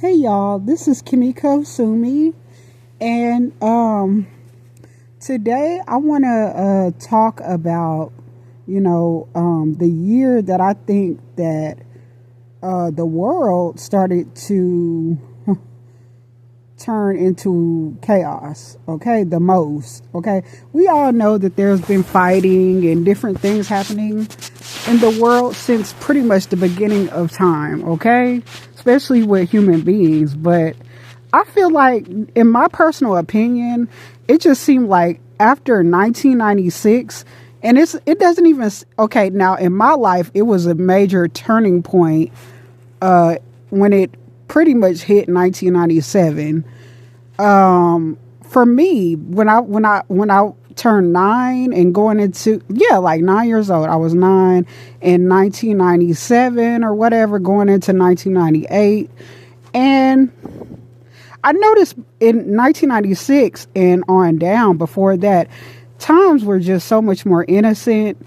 Hey y'all, this is Kimiko Sumi, and today I want to talk about the year that I think that the world started to turn into chaos. Okay, the most. Okay, we all know that there's been fighting and different things happening in the world since pretty much the beginning of time. Okay, especially with human beings, but I feel like, in my personal opinion, it just seemed like after 1996, and it doesn't even, okay, now in my life it was a major turning point when it pretty much hit 1997. For me, when I turned 9 and going into, like 9 years old, I was 9 in 1997 or whatever, going into 1998, and I noticed in 1996 and on down before that, times were just so much more innocent.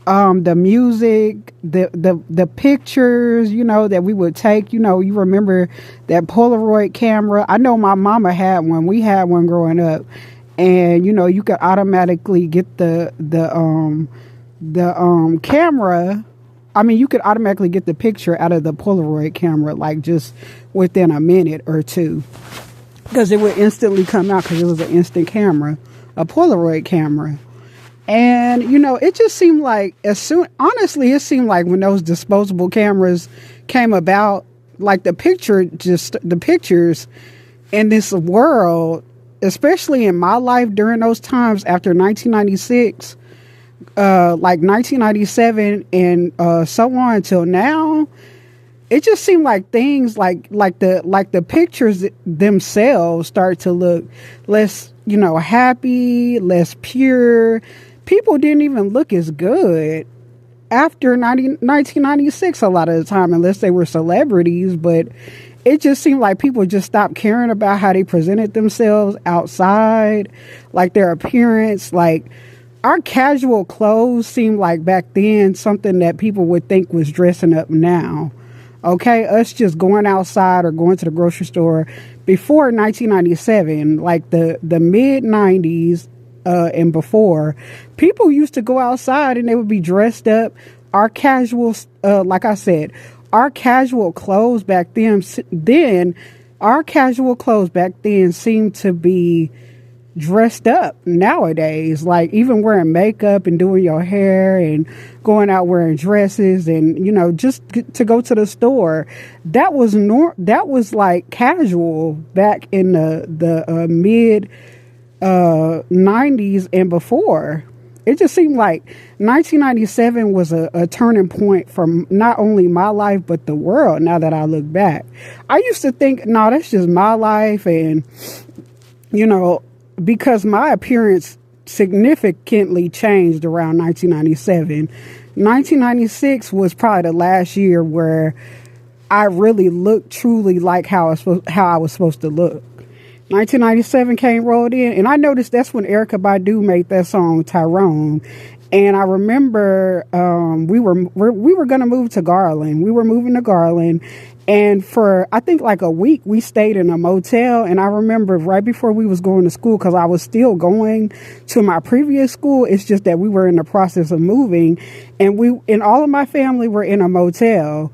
The music, the pictures, that we would take, you remember that Polaroid camera. I know my mama had one. We had one growing up, and you could automatically get the camera. I mean, you could automatically get the picture out of the Polaroid camera, like just within a minute or two, because it would instantly come out because it was an instant camera, a Polaroid camera. And, it just seemed like honestly, it seemed like when those disposable cameras came about, like the pictures in this world, especially in my life during those times after 1996, like 1997 and so on until now, it just seemed like things like the pictures themselves start to look less, happy, less pure. People didn't even look as good after 1996 a lot of the time, unless they were celebrities. But it just seemed like people just stopped caring about how they presented themselves outside, like their appearance. Like, our casual clothes seemed like back then something that people would think was dressing up now. Okay, us just going outside or going to the grocery store before 1997, like the mid 90s and before, people used to go outside and they would be dressed up. Our casual, like I said, our casual clothes back then seemed to be dressed up nowadays, like even wearing makeup and doing your hair and going out wearing dresses and just to go to the store. That was like casual back in the mid 90s and before. It just seemed like 1997 was a turning point for not only my life but the world. Now that I look back, I used to think, no, that's just my life, and because my appearance significantly changed around 1997. 1996 was probably the last year where I really looked truly like how I was supposed to look. 1997 came rolled in, and I noticed that's when Erykah Badu made that song Tyrone. And I remember we were gonna move to Garland. We were moving to Garland, and for I think like a week we stayed in a motel. And I remember right before we was going to school, because I was still going to my previous school. It's just that we were in the process of moving, and all of my family were in a motel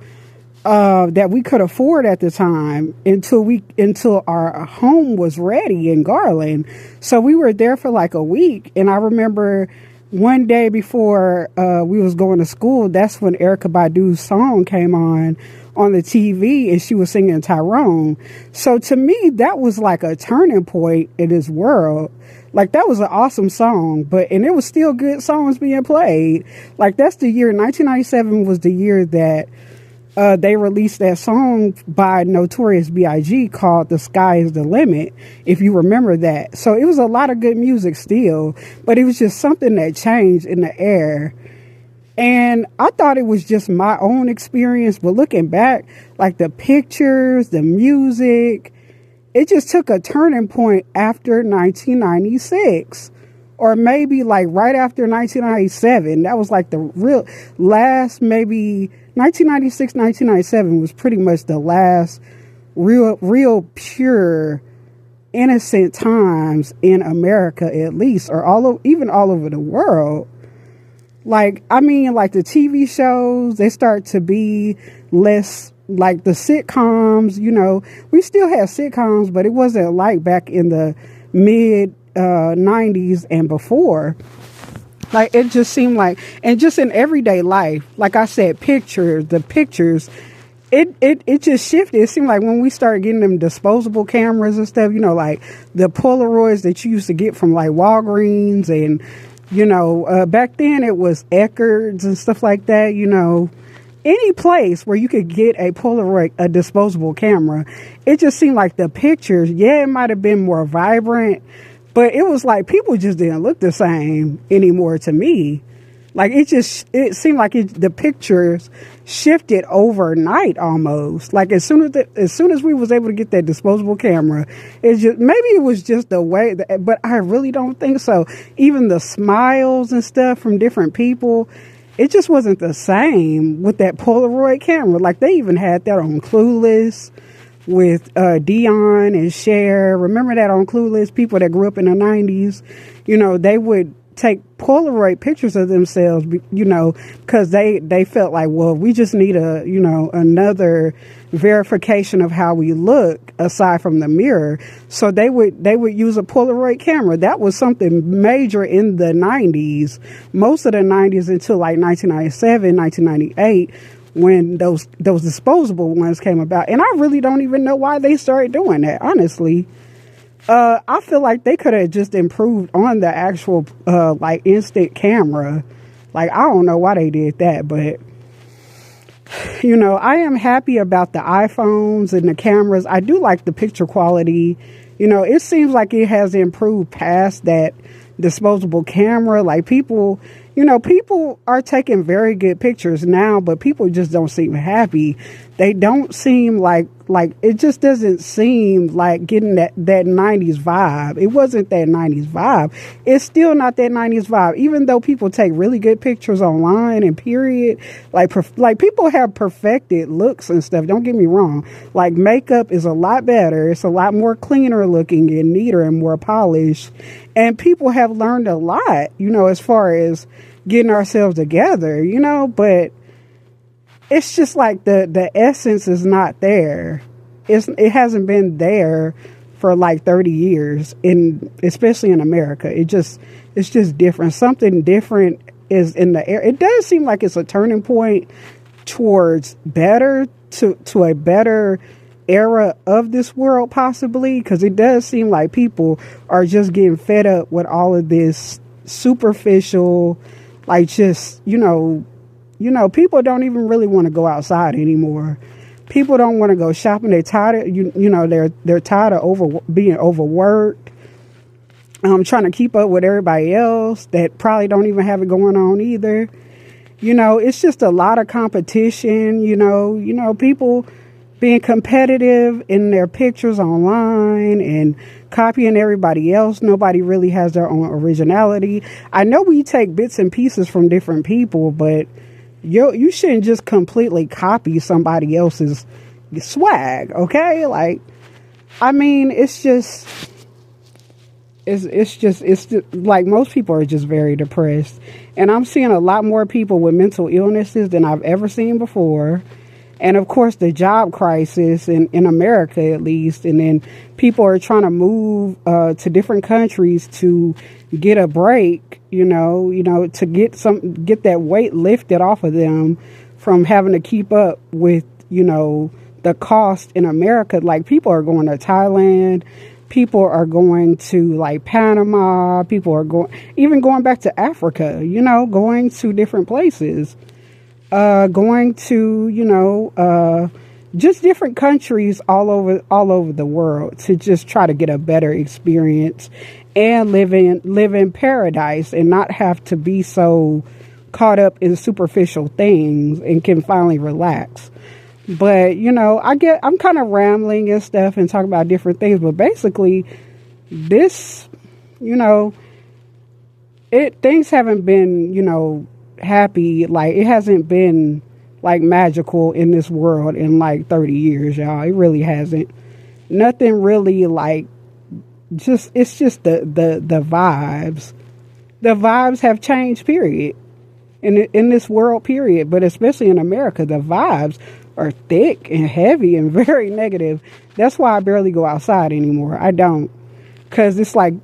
that we could afford at the time until our home was ready in Garland. So we were there for like a week, and I remember one day before we was going to school, that's when Erykah Badu's song came on the TV, and she was singing Tyrone. So to me, that was like a turning point in this world. Like, that was an awesome song, and it was still good songs being played. Like, that's the year, 1997 was the year that they released that song by Notorious B.I.G. called The Sky Is the Limit, if you remember that. So it was a lot of good music still, but it was just something that changed in the air. And I thought it was just my own experience, but looking back, like the pictures, the music, it just took a turning point after 1996. Or maybe like right after 1997. That was like the real last, maybe 1996, 1997 was pretty much the last real pure, innocent times in America, at least, or even all over the world. Like, I mean, like the TV shows, they start to be less like the sitcoms. You know, we still have sitcoms, but it wasn't like back in the mid 90s and before. Like, it just seemed like, and just in everyday life, like I said, the pictures, it just shifted. It seemed like when we started getting them disposable cameras and stuff, you know, like the Polaroids that you used to get from like Walgreens, and, you know, back then it was Eckerd's and stuff like that, you know, any place where you could get a Polaroid, a disposable camera. It just seemed like the pictures, yeah, it might have been more vibrant, but it was like people just didn't look the same anymore to me. Like, it seemed like the pictures shifted overnight almost. Like, as soon as we was able to get that disposable camera, maybe it was just the way, but I really don't think so. Even the smiles and stuff from different people, it just wasn't the same with that Polaroid camera. Like, they even had that on Clueless with Dion and Cher. Remember that on Clueless? People that grew up in the 90s, you know, they would take Polaroid pictures of themselves, you know, because they felt like, well, we just need another verification of how we look aside from the mirror. So they would use a Polaroid camera. That was something major in the 90s, most of the 90s, until like 1997, 1998, when those disposable ones came about. And I really don't even know why they started doing that, honestly. I feel like they could have just improved on the actual, like, instant camera. Like, I don't know why they did that, but, you know, I am happy about the iPhones and the cameras. I do like the picture quality. You know, it seems like it has improved past that disposable camera. Like, people are taking very good pictures now, but people just don't seem happy. They don't seem like it just doesn't seem like getting that 90s vibe. It wasn't that 90s vibe. It's still not that 90s vibe, even though people take really good pictures online and period. Like people have perfected looks and stuff. Don't get me wrong. Like, makeup is a lot better. It's a lot more cleaner looking and neater and more polished. And people have learned a lot, you know, as far as getting ourselves together, you know, but it's just like the essence is not there. It hasn't been there for like 30 years, especially in America. It's just different. Something different is in the air. It does seem like it's a turning point towards better, to a better era of this world, possibly, because it does seem like people are just getting fed up with all of this superficial, like, just, you know, people don't even really want to go outside anymore. People don't want to go shopping. They're tired of, they're tired of being overworked. Trying to keep up with everybody else that probably don't even have it going on either. You know, it's just a lot of competition, you know, people being competitive in their pictures online and copying everybody else. Nobody really has their own originality. I know we take bits and pieces from different people, but you shouldn't just completely copy somebody else's swag, okay? Like, I mean, it's just like, most people are just very depressed. And I'm seeing a lot more people with mental illnesses than I've ever seen before. And of course, the job crisis in America, at least. And then people are trying to move to different countries to get a break, you know, to get that weight lifted off of them from having to keep up with, you know, the cost in America. Like, people are going to Thailand. People are going to, like, Panama. People are going back to Africa, you know, going to different places. Going to, you know, just different countries all over the world to just try to get a better experience and live in paradise and not have to be so caught up in superficial things and can finally relax. But, you know, I'm kind of rambling and stuff and talking about different things, but basically this, you know, things haven't been, you know, happy. Like, it hasn't been like magical in this world in like 30 years, y'all. It really hasn't. Nothing really like it's just the vibes. The vibes have changed, period. In this world, period. But especially in America, the vibes are thick and heavy and very negative. That's why I barely go outside anymore. I don't. Because it's like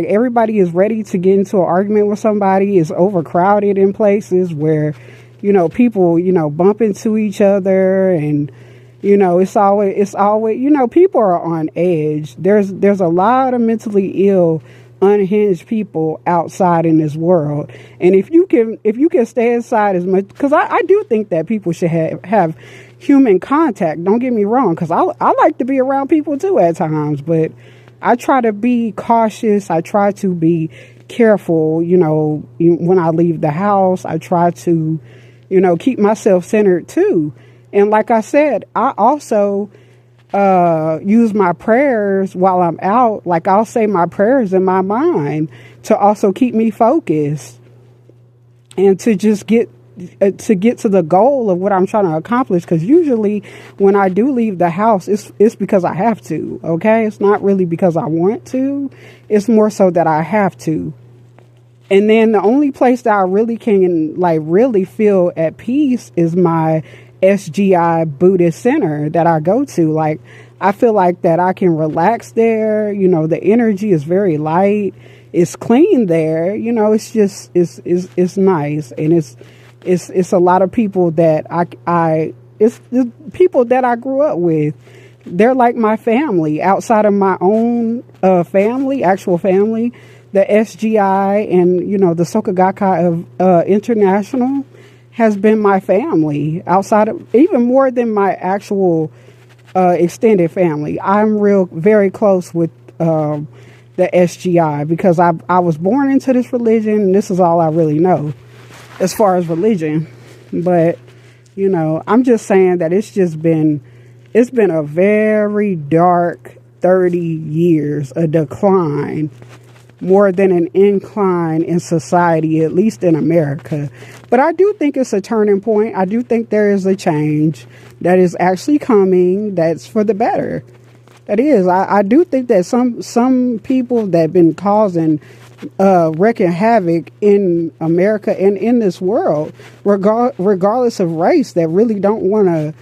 everybody is ready to get into an argument with somebody. It's overcrowded in places where, people, bump into each other, and, it's always, people are on edge. There's a lot of mentally ill, unhinged people outside in this world. And if you can stay inside as much, because I do think that people should have human contact. Don't get me wrong, because I like to be around people too at times, but I try to be cautious. I try to be careful, when I leave the house. I try to, keep myself centered too. And like I said, I also use my prayers while I'm out. Like, I'll say my prayers in my mind to also keep me focused and to just get to the goal of what I'm trying to accomplish. Because usually when I do leave the house, it's because I have to. Okay, it's not really because I want to. It's more so that I have to. And then the only place that I really can really feel at peace is my SGI Buddhist center that I go to. Like, I feel like that I can relax there. The energy is very light. It's clean there. It's just it's nice, and it's a lot of people that it's people that I grew up with. They're like my family outside of my own actual family. The SGI and the Soka Gakkai of International has been my family outside of, even more than my actual extended family. I'm very close with the SGI because I was born into this religion, and this is all I really know as far as religion. But I'm just saying that it's been a very dark 30 years, a decline more than an incline in society, at least in America. But I do think it's a turning point. I do think there is a change that is actually coming that's for the better. That is. I do think that some people that have been causing wreaking havoc in America and in this world, regardless of race, that really don't want to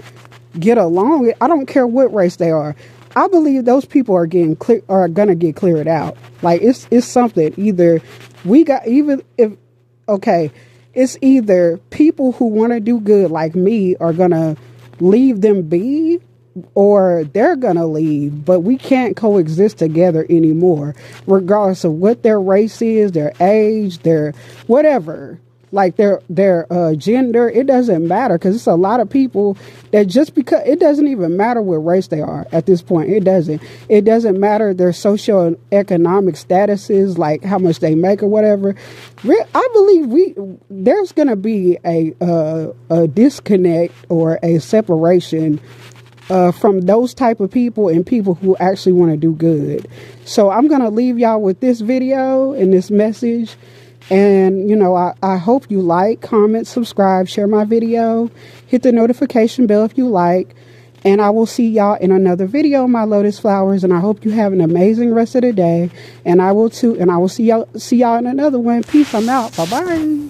get along. I don't care what race they are. I believe those people are going to get cleared out. Like, it's something. Either it's either people who want to do good like me are going to leave them be, or they're going to leave. But we can't coexist together anymore, regardless of what their race is, their age, their whatever. Like their gender, it doesn't matter, because it's a lot of people that just because it doesn't even matter what race they are at this point. It doesn't matter their socioeconomic statuses, like how much they make or whatever. I believe there's going to be a disconnect or a separation from those type of people and people who actually want to do good. So I'm going to leave y'all with this video and this message. And, I hope you like, comment, subscribe, share my video, hit the notification bell if you like. And I will see y'all in another video, my lotus flowers. And I hope you have an amazing rest of the day. And I will too. And I will see y'all in another one. Peace. I'm out. Bye-bye.